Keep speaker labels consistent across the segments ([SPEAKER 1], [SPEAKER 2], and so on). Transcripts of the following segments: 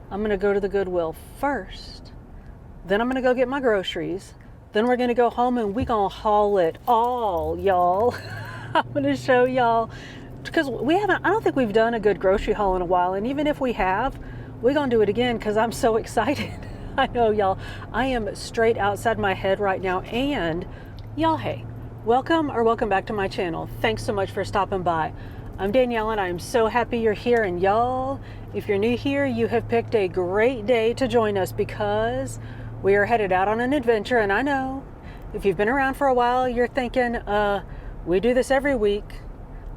[SPEAKER 1] I'm gonna go to the Goodwill first. Then I'm gonna go get my groceries. Then we're gonna go home and we gonna haul it all, y'all. I'm gonna show y'all, because I don't think we've done a good grocery haul in a while. And even if we have, we're gonna do it again because I'm so excited. I know, y'all, I am straight outside my head right now. And y'all, hey, welcome back to my channel. Thanks so much for stopping by. I'm Danielle and I am so happy you're here. And y'all, if you're new here, you have picked a great day to join us because we are headed out on an adventure. And I know if you've been around for a while, you're thinking, we do this every week.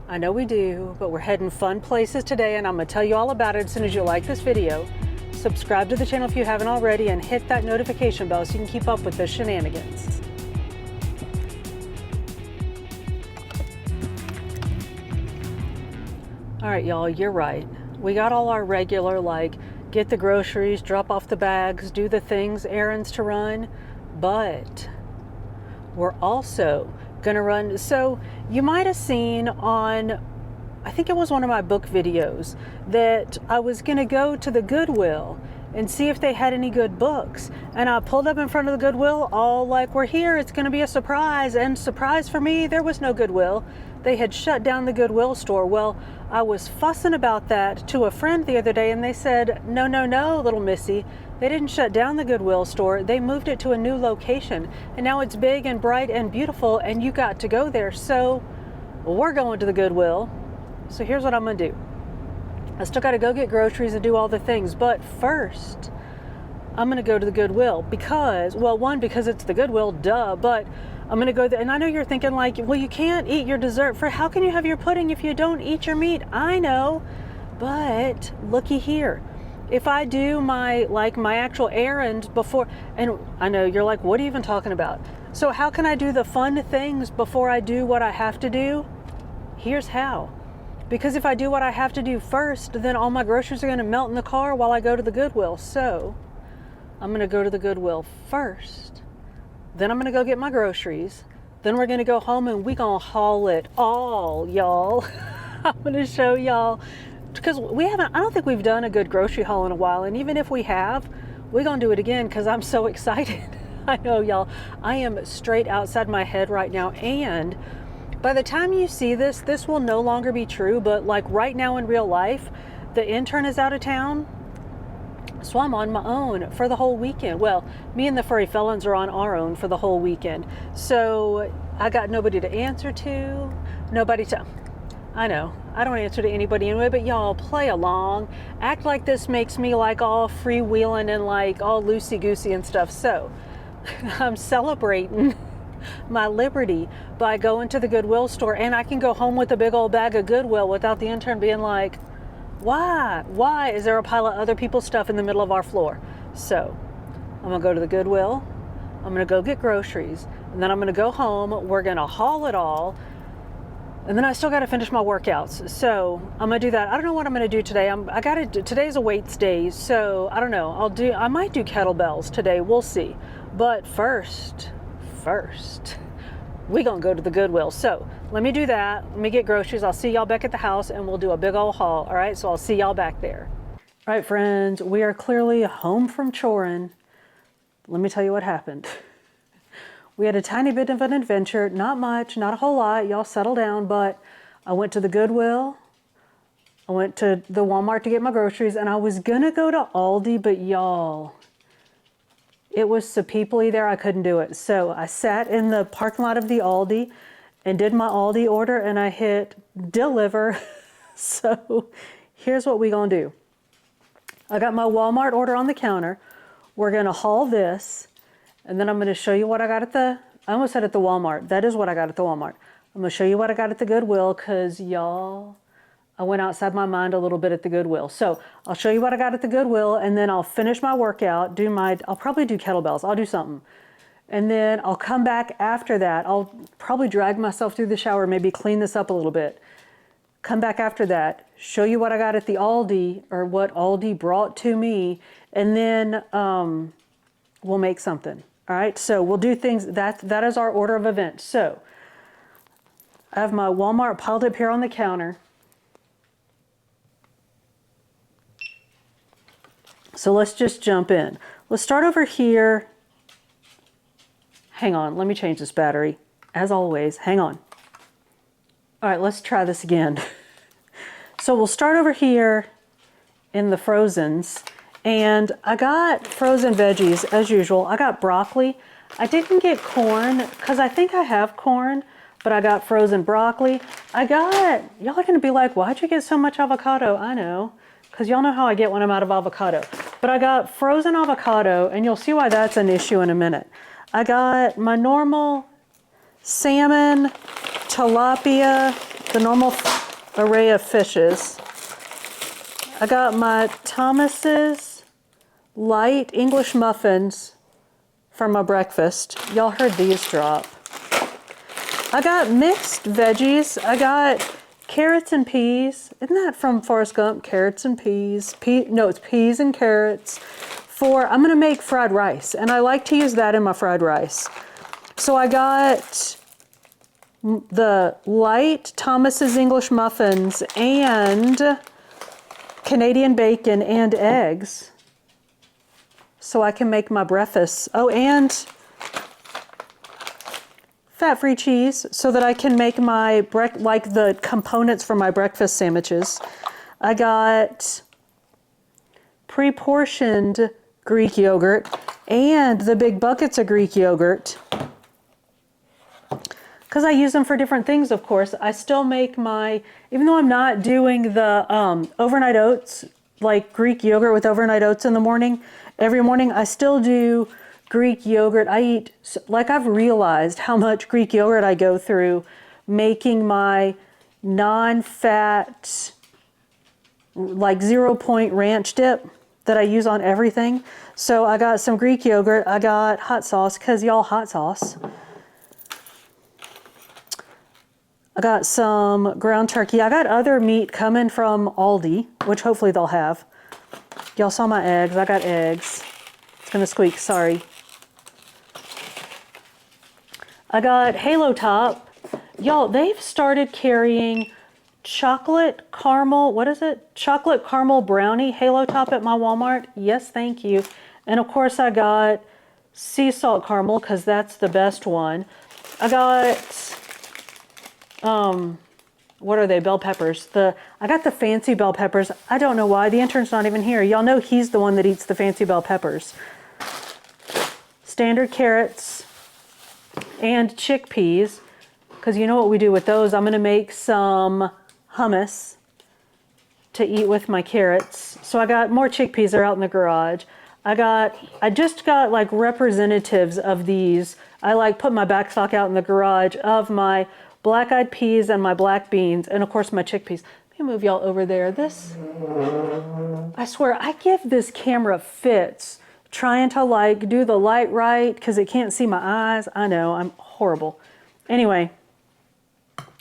[SPEAKER 1] I know we do, but we're heading fun places today and I'm gonna tell you all about it as soon as you like this video. Subscribe to the channel if you haven't already and hit that notification bell so you can keep up with the shenanigans. All right, y'all, you're right. We got all our regular, like, get the groceries, drop off the bags, do the things, errands to run, but we're also gonna run. So you might have seen on, I think it was one of my book videos, that I was gonna go to the Goodwill and see if they had any good books. And I pulled up in front of the Goodwill, all like, we're here, it's gonna be a surprise. And surprise for me, there was no Goodwill. They had shut down the Goodwill store. Well, I was fussing about that to a friend the other day and they said, no, little missy. They didn't shut down the Goodwill store. They moved it to a new location. And now it's big and bright and beautiful and you got to go there. So we're going to the Goodwill. So here's what I'm gonna do. I still gotta go get groceries and do all the things. But first, I'm gonna go to the Goodwill because, well, one, because it's the Goodwill, duh, but I'm gonna go there. And I know you're thinking like, well, you can't eat your dessert. How can you have your pudding if you don't eat your meat? I know, but looky here. If I do my actual errand before, and I know you're like, what are you even talking about? So how can I do the fun things before I do what I have to do? Here's how. Because if I do what I have to do first, then all my groceries are gonna melt in the car while I go to the Goodwill. So I'm gonna go to the Goodwill first. Then I'm gonna go get my groceries. Then we're gonna go home and we gonna haul it all, y'all. I'm gonna show y'all, because I don't think we've done a good grocery haul in a while. And even if we have, we're gonna do it again because I'm so excited. I know, y'all, I am straight outside my head right now. And by the time you see this, this will no longer be true. But like right now in real life, the intern is out of town. So I'm on my own for the whole weekend. Well, me and the furry felons are on our own for the whole weekend. So I got nobody to answer to, I know, I don't answer to anybody anyway, but y'all play along. Act like this makes me like all freewheeling and like all loosey-goosey and stuff. So I'm celebrating my liberty by going to the Goodwill store, and I can go home with a big old bag of Goodwill without the intern being like, why is there a pile of other people's stuff in the middle of our floor? So I'm gonna go to the Goodwill, I'm gonna go get groceries, and then I'm gonna go home, we're gonna haul it all, and then I still gotta finish my workouts. So I'm gonna do that. I don't know what I'm gonna do today. Today's a weights day, so I don't know. I might do kettlebells today, we'll see. But first, we gonna go to the Goodwill. So let me do that. Let me get groceries. I'll see y'all back at the house and we'll do a big old haul. All right, so I'll see y'all back there. All right, friends, we are clearly home from chorin'. Let me tell you what happened. We had a tiny bit of an adventure, not much, not a whole lot. Y'all settle down, but I went to the Goodwill. I went to the Walmart to get my groceries and I was gonna go to Aldi, but y'all, it was so peoply there, I couldn't do it. So I sat in the parking lot of the Aldi and did my Aldi order and I hit deliver. So here's what we gonna do. I got my Walmart order on the counter. We're gonna haul this and then I'm gonna show you what I got I almost said at the Walmart. That is what I got at the Walmart. I'm gonna show you what I got at the Goodwill because y'all, I went outside my mind a little bit at the Goodwill. So I'll show you what I got at the Goodwill and then I'll finish my workout, I'll probably do kettlebells, I'll do something. And then I'll come back after that. I'll probably drag myself through the shower, maybe clean this up a little bit. Come back after that, show you what I got at the Aldi or what Aldi brought to me, and then we'll make something. All right, so we'll do things, that is our order of events. So I have my Walmart piled up here on the counter. So let's just jump in. Let's start over here. Hang on, let me change this battery. As always, hang on. All right, let's try this again. So we'll start over here in the frozens. And I got frozen veggies as usual. I got broccoli. I didn't get corn because I think I have corn, but I got frozen broccoli. Y'all are gonna be like, why'd you get so much avocado? I know, because y'all know how I get when I'm out of avocado. But I got frozen avocado, and you'll see why that's an issue in a minute. I got my normal salmon, tilapia, the normal array of fishes. I got my Thomas's light English muffins for my breakfast. Y'all heard these drop. I got mixed veggies. I got carrots and peas. Isn't that from Forrest Gump? Carrots and peas. No, it's peas and carrots. I'm gonna make fried rice, and I like to use that in my fried rice. So I got the light Thomas's English muffins and Canadian bacon and eggs, so I can make my breakfast. Oh, and fat-free cheese, so that I can make my like the components for my breakfast sandwiches. I got pre-portioned Greek yogurt and the big buckets of Greek yogurt, because I use them for different things, of course. I still make even though I'm not doing the overnight oats, like Greek yogurt with overnight oats in the morning, every morning, I still do Greek yogurt. I've realized how much Greek yogurt I go through making my non-fat, like 0-point ranch dip that I use on everything. So I got some Greek yogurt. I got hot sauce, because y'all, hot sauce. I got some ground turkey. I got other meat coming from Aldi, which hopefully they'll have. Y'all saw my eggs. I got eggs. It's gonna squeak, sorry. I got Halo Top. Y'all, they've started carrying chocolate caramel, what is it? Chocolate caramel brownie Halo Top at my Walmart. Yes, thank you. And of course I got sea salt caramel, because that's the best one. I got, what are they? Bell peppers. I got the fancy bell peppers. I don't know why. The intern's not even here. Y'all know he's the one that eats the fancy bell peppers. Standard carrots and chickpeas, because you know what we do with those. I'm going to make some hummus to eat with my carrots. So I got more chickpeas. They're out in the garage. I just got like representatives of these. I like put my back stock out in the garage of my black-eyed peas and my black beans, and of course my chickpeas. Let me move y'all over there. I swear, I give this camera fits trying to like do the light right, because it can't see my eyes. I know, I'm horrible. Anyway,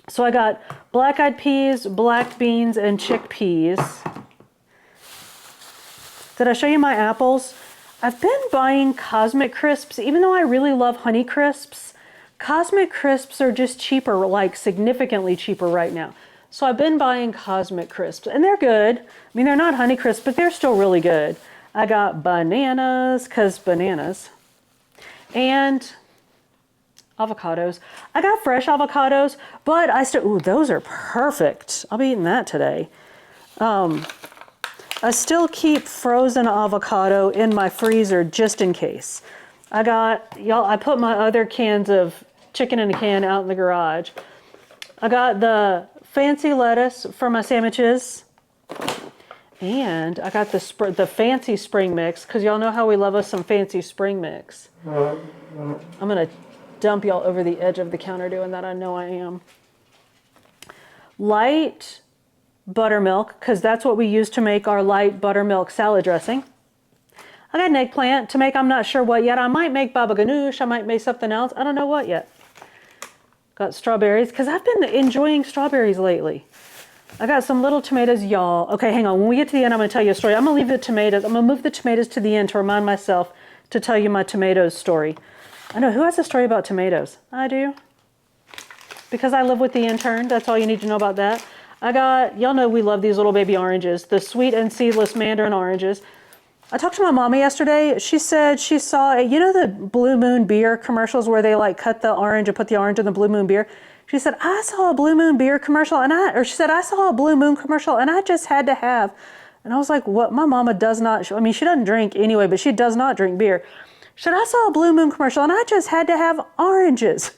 [SPEAKER 1] so I got black-eyed peas, black beans, and chickpeas. Did I show you my apples? I've been buying Cosmic Crisps, even though I really love Honey Crisps. Cosmic Crisps are just cheaper, like significantly cheaper right now. So I've been buying Cosmic Crisps, and they're good. I mean, they're not Honey Crisps, but they're still really good. I got bananas, because bananas, and avocados. I got fresh avocados, but ooh, those are perfect. I'll be eating that today. I still keep frozen avocado in my freezer just in case. I put my other cans of chicken in a can out in the garage. I got the fancy lettuce for my sandwiches. And I got the fancy spring mix, because y'all know how we love us some fancy spring mix. I'm going to dump y'all over the edge of the counter doing that. I know I am. Light buttermilk, because that's what we use to make our light buttermilk salad dressing. I got an eggplant to make. I'm not sure what yet. I might make baba ganoush. I might make something else. I don't know what yet. Got strawberries, because I've been enjoying strawberries lately. I got some little tomatoes, y'all. Okay, hang on. When we get to the end, I'm going to tell you a story. I'm going to leave the tomatoes. I'm going to move the tomatoes to the end to remind myself to tell you my tomatoes story. I know, who has a story about tomatoes? I do. Because I live with the intern. That's all you need to know about that. Y'all know we love these little baby oranges, the sweet and seedless mandarin oranges. I talked to my mama yesterday. She said she saw, you know, the Blue Moon beer commercials where they like cut the orange and put the orange in the Blue Moon beer. She said, I saw a Blue Moon beer commercial or she said, I saw a Blue Moon commercial and I just had to have. And I was like, what? My mama does not, I mean, she doesn't drink anyway, but she does not drink beer. She said, I saw a Blue Moon commercial and I just had to have oranges.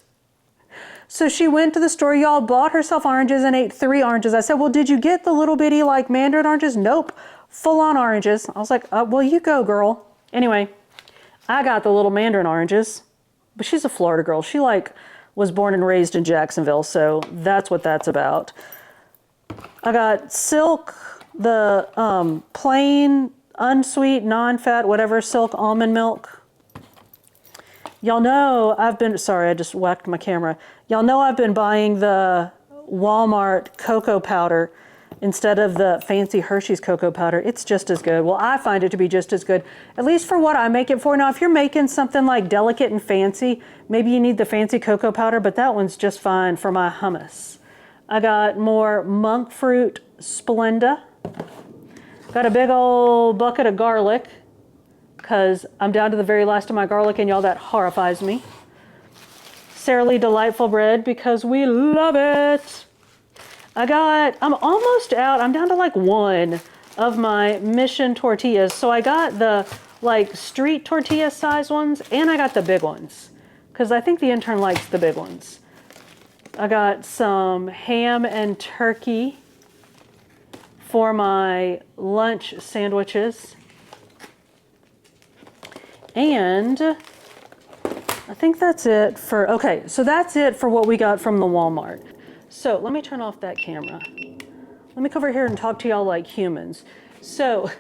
[SPEAKER 1] So she went to the store, y'all, bought herself oranges and ate 3 oranges. I said, well, did you get the little bitty like mandarin oranges? Nope, full on oranges. I was like, well, you go, girl. Anyway, I got the little mandarin oranges, but she's a Florida girl. She like was born and raised in Jacksonville, so that's what that's about. I got Silk, the plain, unsweet, non-fat, whatever, Silk almond milk. Y'all know I've been, sorry, I just whacked my camera. Y'all know I've been buying the Walmart cocoa powder instead of the fancy Hershey's cocoa powder. It's just as good. Well, I find it to be just as good, at least for what I make it for. Now, if you're making something like delicate and fancy, maybe you need the fancy cocoa powder, but that one's just fine for my hummus. I got more monk fruit Splenda. Got a big old bucket of garlic, because I'm down to the very last of my garlic, and y'all, that horrifies me. Sara Lee Delightful Bread, because we love it. I'm almost out. I'm down to like 1 of my Mission tortillas. So I got the like street tortilla size ones, and I got the big ones, because I think the intern likes the big ones. I got some ham and turkey for my lunch sandwiches. And I think that's it for, okay, so that's it for what we got from the Walmart. So let me turn off that camera. Let me come over here and talk to y'all like humans. So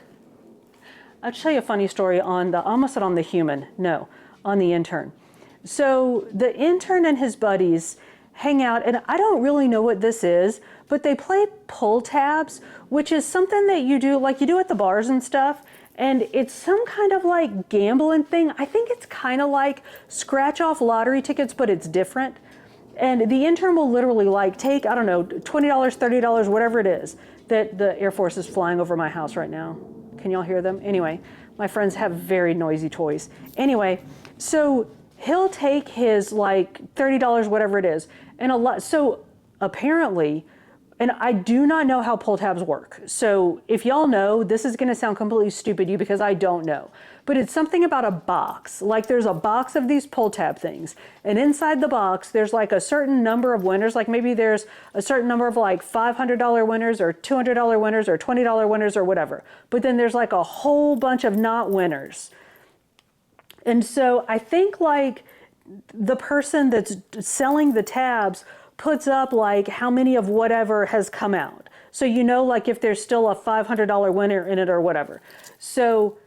[SPEAKER 1] I'll tell you a funny story on I almost said on the human, no, on the intern. So the intern and his buddies hang out, and I don't really know what this is, but they play pull tabs, which is something that you do, like you do at the bars and stuff. And it's some kind of like gambling thing. I think it's kind of like scratch off lottery tickets, but it's different. And the intern will literally like take, I don't know, $20, $30, whatever it is, that the Air Force is flying over my house right now. Can y'all hear them? Anyway, my friends have very noisy toys. Anyway, so he'll take his like $30, whatever it is, and so apparently, and I do not know how pull tabs work. So if y'all know, this is gonna sound completely stupid to you because I don't know. But it's something about a box. Like there's a box of these pull tab things. And inside the box, there's like a certain number of winners. Like maybe there's a certain number of like $500 winners or $200 winners or $20 winners or whatever. But then there's like a whole bunch of not winners. And so I think like the person that's selling the tabs puts up like how many of whatever has come out. So you know, like if there's still a $500 winner in it or whatever. So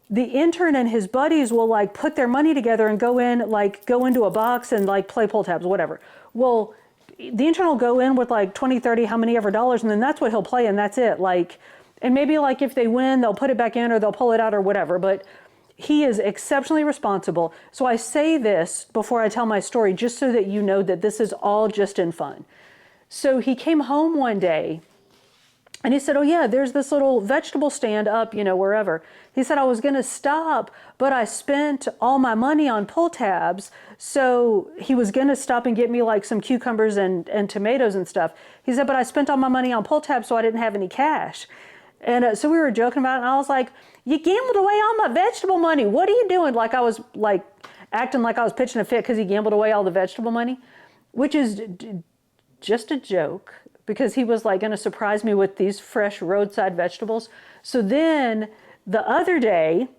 [SPEAKER 1] the intern and his buddies will like put their money together and go into a box and like play pull tabs, whatever. Well, the intern will go in with like 20, 30, how many ever dollars, and then that's what he'll play, and that's it. Like, and maybe like if they win, they'll put it back in or they'll pull it out or whatever. But he is exceptionally responsible. So I say this before I tell my story, just so that you know that this is all just in fun. So he came home one day and he said, oh yeah, there's this little vegetable stand up, you know, wherever. He said, I was gonna stop, but I spent all my money on pull tabs. So he was gonna stop and get me like some cucumbers and tomatoes and stuff. He said, but I spent all my money on pull tabs, so I didn't have any cash. And so we were joking about it, and I was like, you gambled away all my vegetable money. What are you doing? Like I was like acting like I was pitching a fit because he gambled away all the vegetable money, which is just a joke, because he was like going to surprise me with these fresh roadside vegetables. So then the other day,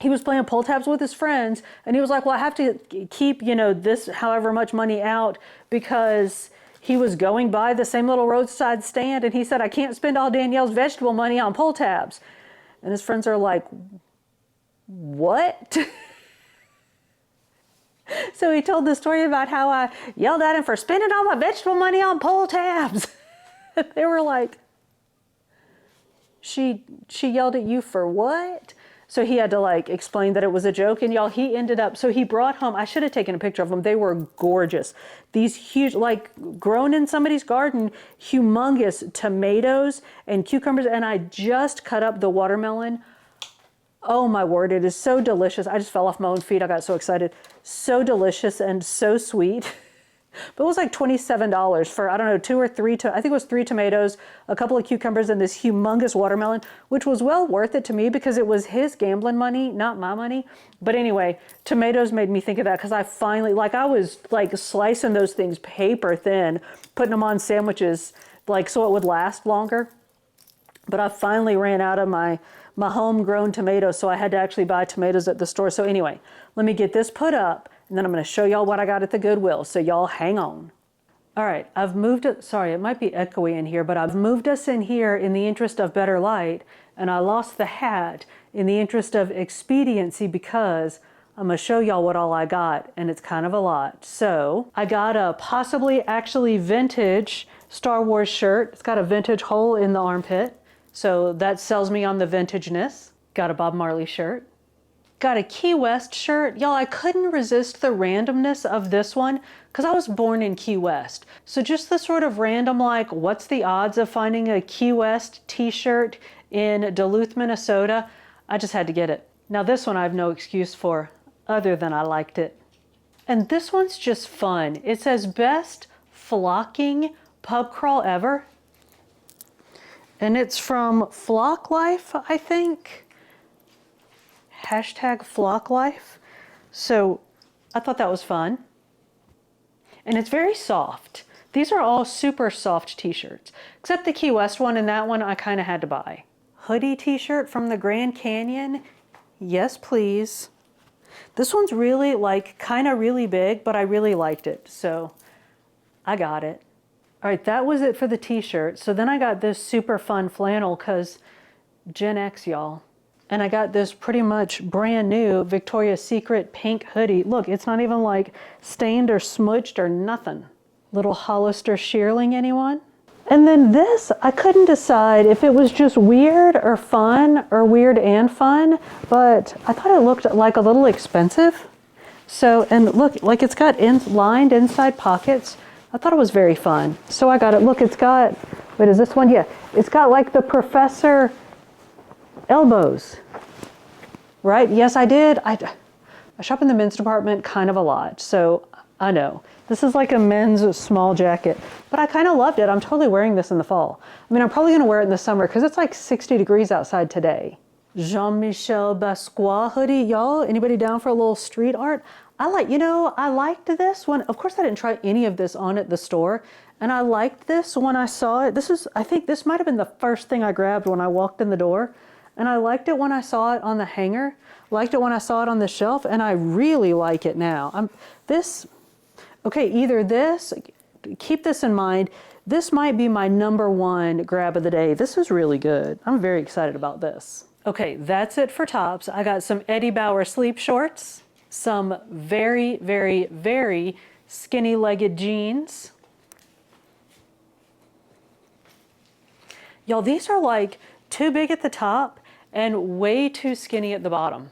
[SPEAKER 1] he was playing pull tabs with his friends, and he was like, well, I have to keep, you know, this however much money out, because he was going by the same little roadside stand, and he said, I can't spend all Danielle's vegetable money on pull tabs. And his friends are like, what? So he told the story about how I yelled at him for spending all my vegetable money on pull tabs. They were like, she yelled at you for what? So he had to like explain that it was a joke. And y'all, he ended up, so he brought home, I should have taken a picture of them. They were gorgeous. These huge, like grown in somebody's garden, humongous tomatoes and cucumbers. And I just cut up the watermelon. Oh my word, it is so delicious. I just fell off my own feet. I got so excited. So delicious and so sweet. But it was like $27 for, I don't know, two or three, I think it was 3 tomatoes, a couple of cucumbers, and this humongous watermelon, which was well worth it to me because it was his gambling money, not my money. But anyway, tomatoes made me think of that because I finally, like I was like slicing those things paper thin, putting them on sandwiches, like so it would last longer. But I finally ran out of my homegrown tomatoes, so I had to actually buy tomatoes at the store. So anyway, let me get this put up. And then I'm going to show y'all what I got at the Goodwill. So y'all hang on. All right, I've moved it. Sorry, it might be echoey in here, but I've moved us in here in the interest of better light. And I lost the hat in the interest of expediency because I'm going to show y'all what all I got. And it's kind of a lot. So I got a possibly actually vintage Star Wars shirt. It's got a vintage hole in the armpit. So that sells me on the vintageness. Got a Bob Marley shirt. Got a Key West shirt. Y'all, I couldn't resist the randomness of this one because I was born in Key West. So just the sort of random, like, what's the odds of finding a Key West t-shirt in Duluth, Minnesota? I just had to get it. Now this one I have no excuse for other than I liked it. And this one's just fun. It says best flocking pub crawl ever. And it's from Flock Life, I think. Hashtag Flock Life. So I thought that was fun. And it's very soft. These are all super soft t-shirts, except the Key West one, and that one I kind of had to buy. Hoodie t-shirt from the Grand Canyon. Yes, please. This one's really like kind of really big, but I really liked it. So I got it. All right, that was it for the t-shirt. So then I got this super fun flannel because Gen X, y'all. And I got this pretty much brand new Victoria's Secret pink hoodie. Look, it's not even like stained or smudged or nothing. Little Hollister shearling, anyone? And then this, I couldn't decide if it was just weird or fun or weird and fun, but I thought it looked like a little expensive. So, and look, like it's got lined inside pockets. I thought it was very fun. So I got it. Look, it's got, wait, is this one? Yeah, it's got like the Professor elbows, right? Yes, I did. I shop in the men's department kind of a lot, so I know. This is like a men's small jacket, but I kind of loved it. I'm totally wearing this in the fall. I mean, I'm probably going to wear it in the summer because it's like 60 degrees outside today. Jean-Michel Basquiat hoodie. Y'all, anybody down for a little street art? I liked this one. Of course, I didn't try any of this on at the store, and I liked this when I saw it. I think this might have been the first thing I grabbed when I walked in the door. And I liked it when I saw it on the hanger, liked it when I saw it on the shelf, and I really like it now. Either this, keep this in mind, this might be my #1 grab of the day. This is really good. I'm very excited about this. Okay, that's it for tops. I got some Eddie Bauer sleep shorts, some very, very, very skinny-legged jeans. Y'all, these are like too big at the top and way too skinny at the bottom.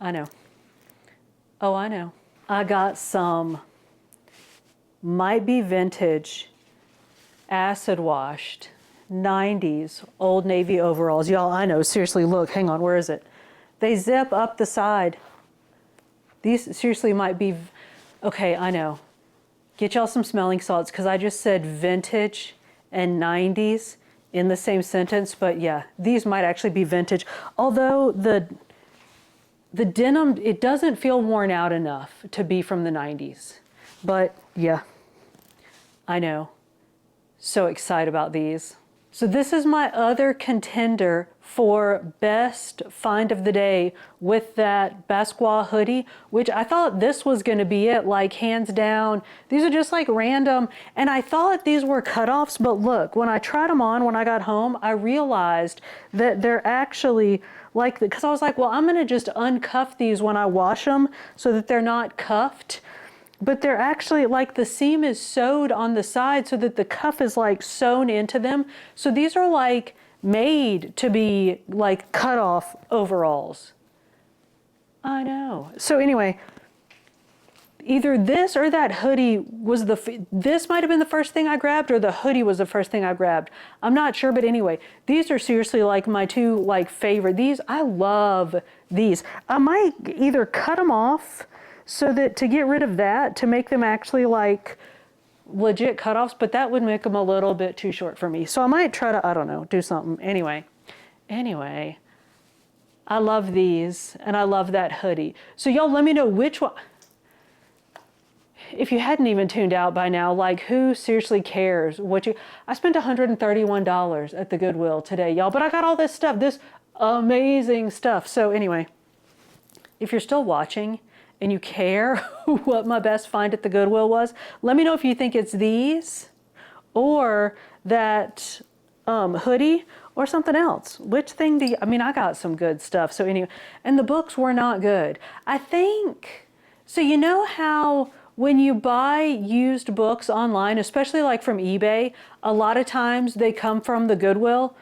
[SPEAKER 1] I know. Oh, I know. I got some, might be vintage, acid washed, 90s Old Navy overalls. Y'all, I know, seriously, look, hang on, where is it? They zip up the side. These seriously might be, okay, I know. Get y'all some smelling salts because I just said vintage and 90s in the same sentence, but yeah, these might actually be vintage. Although the denim, it doesn't feel worn out enough to be from the 90s. But yeah, I know. So excited about these. So this is my other contender for best find of the day with that Basquiat hoodie, which I thought this was going to be it, like hands down. These are just like random, and I thought these were cutoffs, but look, when I tried them on when I got home, I realized that they're actually like, because I was like, well, I'm going to just uncuff these when I wash them so that they're not cuffed. But they're actually like the seam is sewed on the side so that the cuff is like sewn into them. So these are like made to be like cut off overalls. I know. So anyway, either this or that hoodie was this might have been the first thing I grabbed, or the hoodie was the first thing I grabbed. I'm not sure, but anyway, these are seriously like my two like favorite. These, I love these. I might either cut them off so that to get rid of that, to make them actually like legit cutoffs, but that would make them a little bit too short for me. So I might try to, I don't know, do something. Anyway, I love these and I love that hoodie. So y'all let me know which one. If you hadn't even tuned out by now, like who seriously cares what you, I spent $131 at the Goodwill today, y'all, but I got all this stuff, this amazing stuff. So anyway, if you're still watching and you care what my best find at the Goodwill was, let me know if you think it's these or that hoodie or something else. Which thing do you, I mean, I got some good stuff. So anyway, and the books were not good. I think, so you know how when you buy used books online, especially like from eBay, a lot of times they come from the Goodwill.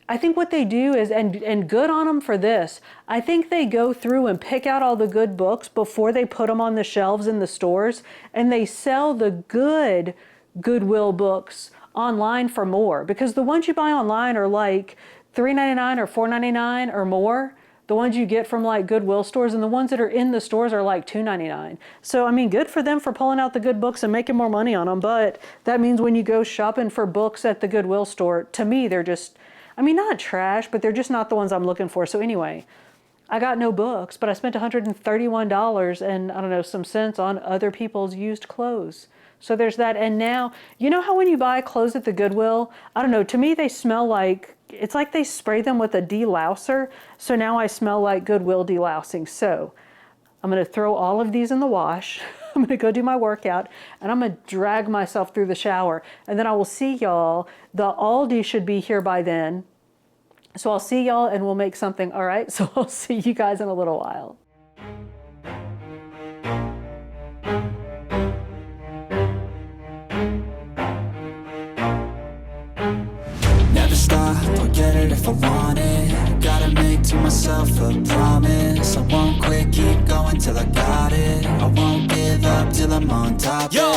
[SPEAKER 1] I think what they do is, and good on them for this, I think they go through and pick out all the good books before they put them on the shelves in the stores, and they sell the good Goodwill books online for more, because the ones you buy online are like $3.99 or $4.99 or more. The ones you get from like Goodwill stores, and the ones that are in the stores are like $2.99. So I mean, good for them for pulling out the good books and making more money on them. But that means when you go shopping for books at the Goodwill store, to me, they're just, I mean, not trash, but they're just not the ones I'm looking for. So anyway, I got no books, but I spent $131 and I don't know, some cents on other people's used clothes. So there's that. And now, you know how when you buy clothes at the Goodwill, I don't know, to me they smell like, it's like they spray them with a delouser. So now I smell like Goodwill delousing. So I'm going to throw all of these in the wash. I'm going to go do my workout and I'm going to drag myself through the shower. And then I will see y'all. The Aldi should be here by then. So I'll see y'all and we'll make something. All right. So I'll see you guys in a little while.
[SPEAKER 2] Don't get it if I want it. Gotta make to myself a promise. I won't quit, keep going till I got it. I won't give up till I'm on top.
[SPEAKER 3] Yo,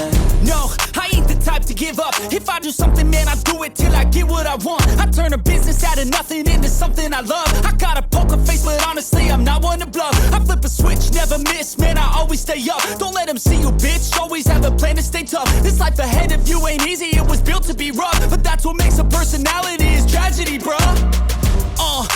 [SPEAKER 3] no, I ain't the type to give up. If I do something, man, I do it till I get what I want. I turn a business out of nothing into something I love. I got a poker face, but honestly, I'm not one to bluff. I flip a switch, never miss, man, I always stay up. Don't let them see you, bitch, always have a plan to stay tough. This life ahead of you ain't easy, it was built to be rough. But that's what makes a personality, is tragedy, bruh.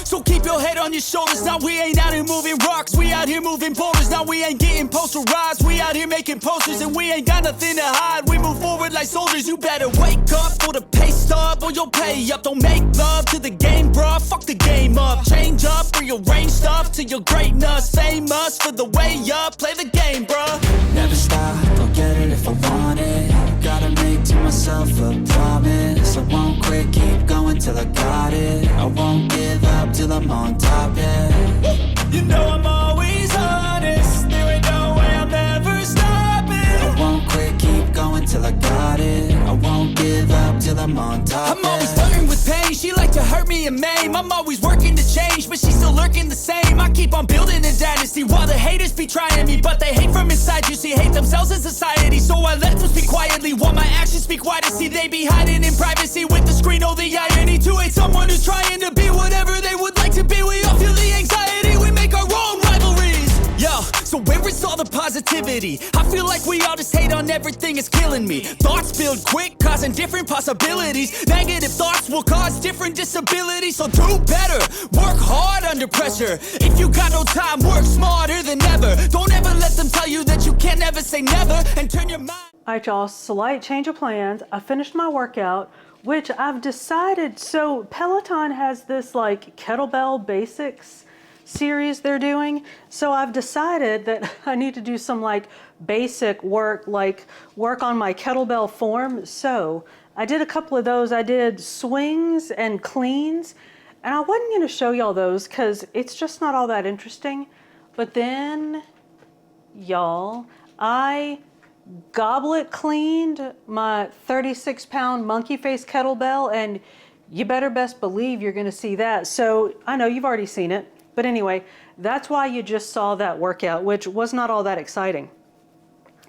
[SPEAKER 3] So keep your head on your shoulders. Now we ain't out here moving rocks, we out here moving boulders. Now we ain't getting posterized, we out here making posters. And we ain't got nothing to hide, we move forward like soldiers. You better wake up for the pay stub or you'll pay up. Don't make love to the game, bruh, fuck the game up. Change up, rearrange stuff to your greatness. Famous for the way up, play the game, bruh.
[SPEAKER 2] Never stop, don't get it if I want it. Gotta make to myself a promise. I won't quit, keep going till I got it. I won't give up till I'm on top, yeah.
[SPEAKER 3] You know I'm always honest, there ain't no way I'm ever stopping.
[SPEAKER 2] I won't quit, keep going till I got it. I won't give up till I'm on top,
[SPEAKER 3] I'm always flirting with pain, she like to hurt me and maim. I'm always working to change, but she's still lurking the same. I keep on building a dynasty while the haters be trying me. But they hate from inside, you see, hate themselves in society. So I let them speak quietly while my actions speak wider. See, they be hiding in privacy with the screen. Oh, the irony to hate someone who's trying to be whatever they would like to be. We all feel the anxiety, we make our own rivalries. Yo, so where is all the positivity? I feel like we all just hate on everything, it's killing me. Thoughts build quick, causing different possibilities. Negative thoughts will cause different disabilities. So do better, work hard under pressure. If you got no time, work smarter than ever. Don't ever let them tell you that you can't ever say never. And turn your mind.
[SPEAKER 1] All right, y'all, slight change of plans. I finished my workout, which I've decided, so Peloton has this like kettlebell basics series they're doing. So I've decided that I need to do some like basic work, like work on my kettlebell form. So I did a couple of those. I did swings and cleans, and I wasn't going to show y'all those because it's just not all that interesting. But then, y'all, I goblet cleaned my 36-pound monkey face kettlebell, and you better best believe you're gonna see that. So I know you've already seen it, but anyway, that's why you just saw that workout, which was not all that exciting.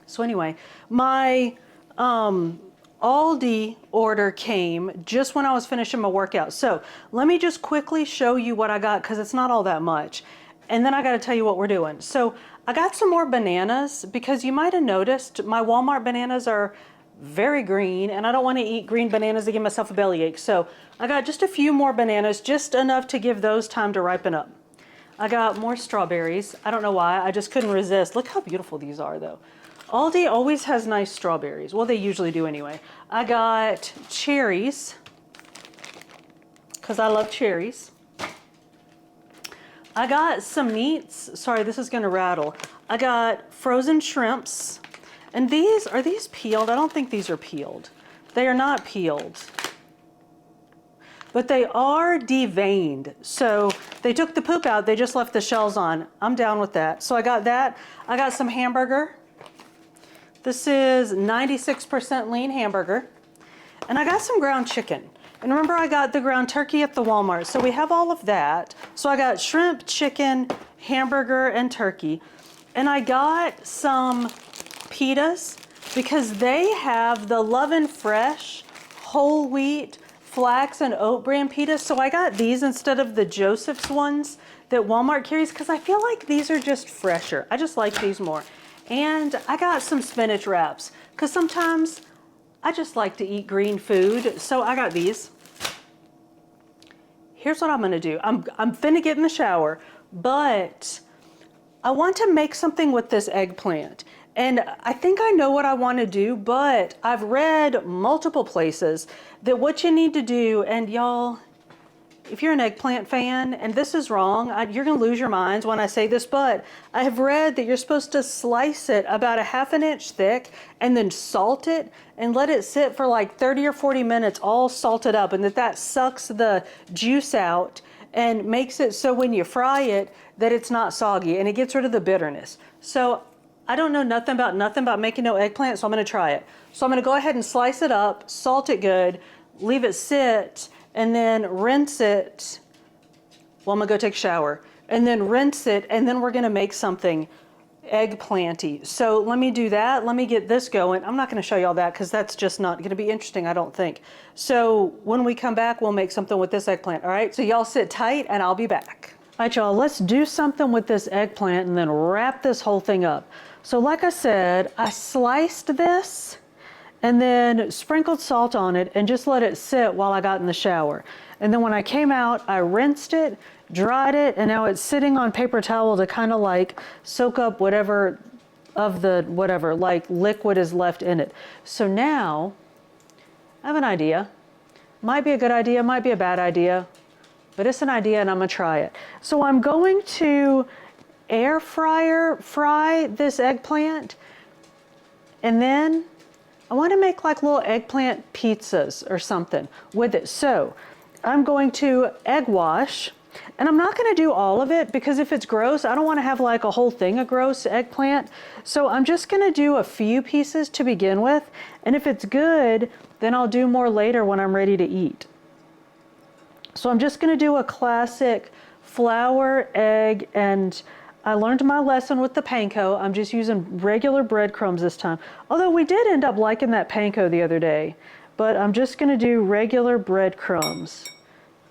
[SPEAKER 1] So anyway, my Aldi order came just when I was finishing my workout. So let me just quickly show you what I got, because it's not all that much. And then I got to tell you what we're doing. So I got some more bananas, because you might have noticed my Walmart bananas are very green, and I don't want to eat green bananas to give myself a bellyache. So I got just a few more bananas, just enough to give those time to ripen up. I got more strawberries. I don't know why, I just couldn't resist. Look how beautiful these are though. Aldi always has nice strawberries. Well, they usually do anyway. I got cherries, because I love cherries. I got some meats. Sorry, this is gonna rattle. I got frozen shrimps. And these, are these peeled? I don't think these are peeled. They are not peeled. But they are deveined. So they took the poop out, they just left the shells on. I'm down with that. So I got that. I got some hamburger. This is 96% lean hamburger. And I got some ground chicken. And remember, I got the ground turkey at the Walmart. So we have all of that. So I got shrimp, chicken, hamburger, and turkey. And I got some pitas, because they have the Love and Fresh whole wheat flax and oat bran pitas. So I got these instead of the Joseph's ones that Walmart carries, because I feel like these are just fresher. I just like these more. And I got some spinach wraps, because sometimes I just like to eat green food. So I got these. Here's what I'm gonna do. I'm finna get in the shower, but I want to make something with this eggplant. And I think I know what I want to do, but I've read multiple places that what you need to do, and y'all, if you're an eggplant fan, and this is wrong, you're going to lose your minds when I say this, but I have read that you're supposed to slice it about a ½ inch thick and then salt it and let it sit for like 30 or 40 minutes all salted up, and that sucks the juice out and makes it so when you fry it that it's not soggy, and it gets rid of the bitterness. So I don't know nothing about making no eggplant, so I'm gonna try it. So I'm gonna go ahead and slice it up, salt it good, leave it sit, and then rinse it. Well, I'm gonna go take a shower, and then rinse it, and then we're gonna make something eggplanty. So let me do that. Let me get this going. I'm not gonna show you all that, because that's just not gonna be interesting, I don't think. So when we come back, we'll make something with this eggplant, all right? So y'all sit tight, and I'll be back. All right, y'all, let's do something with this eggplant and then wrap this whole thing up. So like I said, I sliced this and then sprinkled salt on it and just let it sit while I got in the shower. And then when I came out, I rinsed it, dried it, and now it's sitting on paper towel to kind of like soak up whatever of the whatever, like liquid is left in it. So now I have an idea. Might be a good idea, might be a bad idea, but it's an idea and I'm gonna try it. So I'm going to air fryer fry this eggplant, and then I want to make like little eggplant pizzas or something with it. So I'm going to egg wash, and I'm not going to do all of it, because if it's gross, I don't want to have like a whole thing of gross eggplant. So I'm just going to do a few pieces to begin with, and if it's good, then I'll do more later when I'm ready to eat. So I'm just going to do a classic flour, egg, and I learned my lesson with the panko. I'm just using regular breadcrumbs this time. Although we did end up liking that panko the other day. But I'm just going to do regular breadcrumbs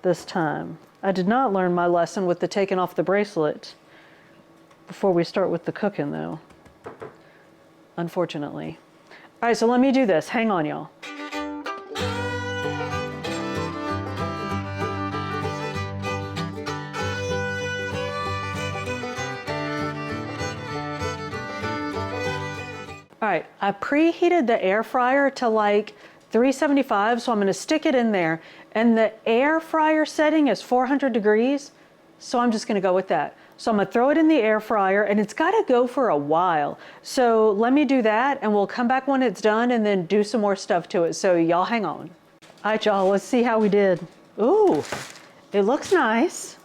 [SPEAKER 1] this time. I did not learn my lesson with the taking off the bracelet before we start with the cooking though, unfortunately. All right, so let me do this. Hang on, y'all. All right, I preheated the air fryer to like 375, so I'm gonna stick it in there. And the air fryer setting is 400 degrees, so I'm just gonna go with that. So I'm gonna throw it in the air fryer, and it's gotta go for a while. So let me do that, and we'll come back when it's done and then do some more stuff to it. So y'all hang on. All right, y'all, let's see how we did. Ooh, it looks nice.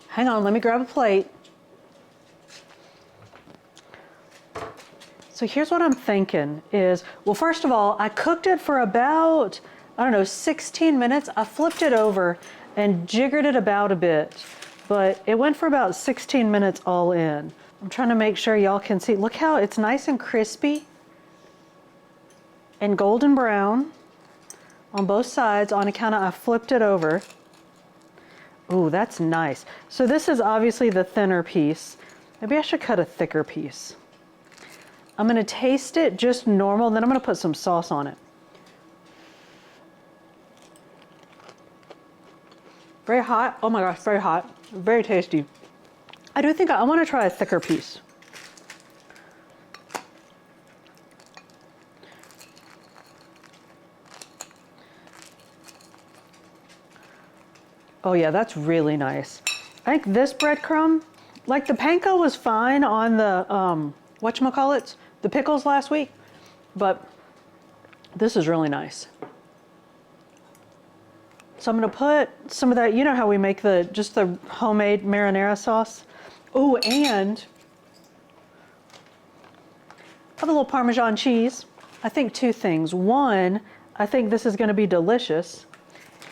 [SPEAKER 1] Hang on, let me grab a plate. So here's what I'm thinking is, well, first of all, I cooked it for about I don't know, 16 minutes. I flipped it over and jiggered it about a bit, but it went for about 16 minutes all in. I'm trying to make sure y'all can see. Look how it's nice and crispy and golden brown on both sides on account of I flipped it over. Ooh, that's nice. So this is obviously the thinner piece. Maybe I should cut a thicker piece. I'm gonna taste it just normal, then I'm gonna put some sauce on it. Very hot. Oh my gosh, very hot. Very tasty. I do think I want to try a thicker piece. Oh yeah, that's really nice. I think this breadcrumb, like the panko was fine on the, whatchamacallits, the pickles last week, but this is really nice. So I'm gonna put some of that, you know how we make just the homemade marinara sauce? Oh, and I have a little Parmesan cheese. I think two things. One, I think this is gonna be delicious.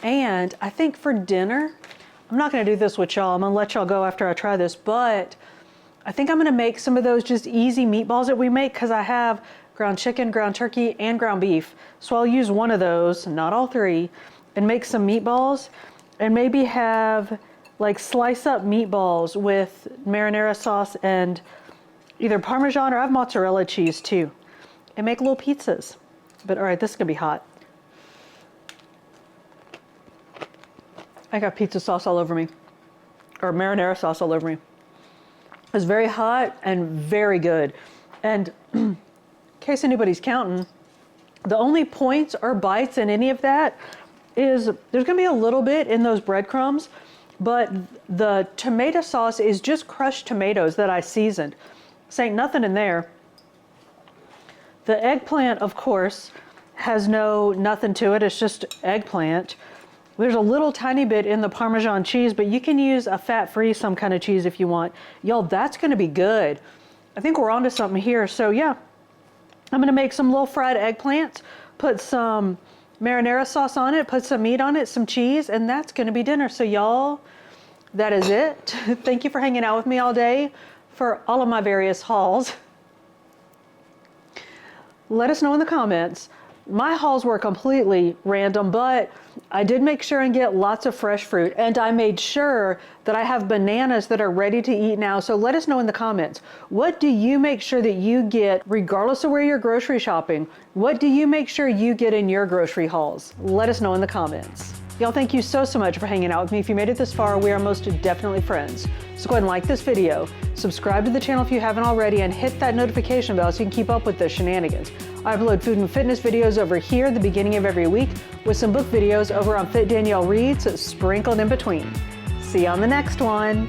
[SPEAKER 1] And I think for dinner, I'm not gonna do this with y'all. I'm gonna let y'all go after I try this, but I think I'm gonna make some of those just easy meatballs that we make because I have ground chicken, ground turkey, and ground beef. So I'll use one of those, not all three, and make some meatballs and maybe have like slice up meatballs with marinara sauce and either Parmesan or I have mozzarella cheese too, and make little pizzas. But all right, this is gonna be hot. I got pizza sauce all over me, or marinara sauce all over me. It's very hot and very good. And in case anybody's counting, the only points or bites in any of that is there's gonna be a little bit in those breadcrumbs, but the tomato sauce is just crushed tomatoes that I seasoned. So ain't nothing in there. The eggplant, of course, has nothing to it. It's just eggplant. There's a little tiny bit in the Parmesan cheese, but you can use a fat-free some kind of cheese if you want. Y'all, that's gonna be good. I think we're onto something here. So yeah, I'm gonna make some little fried eggplants, put some marinara sauce on it, put some meat on it, some cheese, and that's gonna be dinner. So y'all, that is it. Thank you for hanging out with me all day for all of my various hauls. Let us know in the comments. My hauls were completely random, but I did make sure and get lots of fresh fruit, and I made sure that I have bananas that are ready to eat now. So let us know in the comments. What do you make sure that you get regardless of where you're grocery shopping? What do you make sure you get in your grocery hauls? Let us know in the comments. Y'all, thank you so much for hanging out with me. If you made it this far, we are most definitely friends. So go ahead and like this video, subscribe to the channel if you haven't already, and hit that notification bell so you can keep up with the shenanigans. I upload food and fitness videos over here at the beginning of every week with some book videos over on Fit Danielle Reads sprinkled in between. See you on the next one.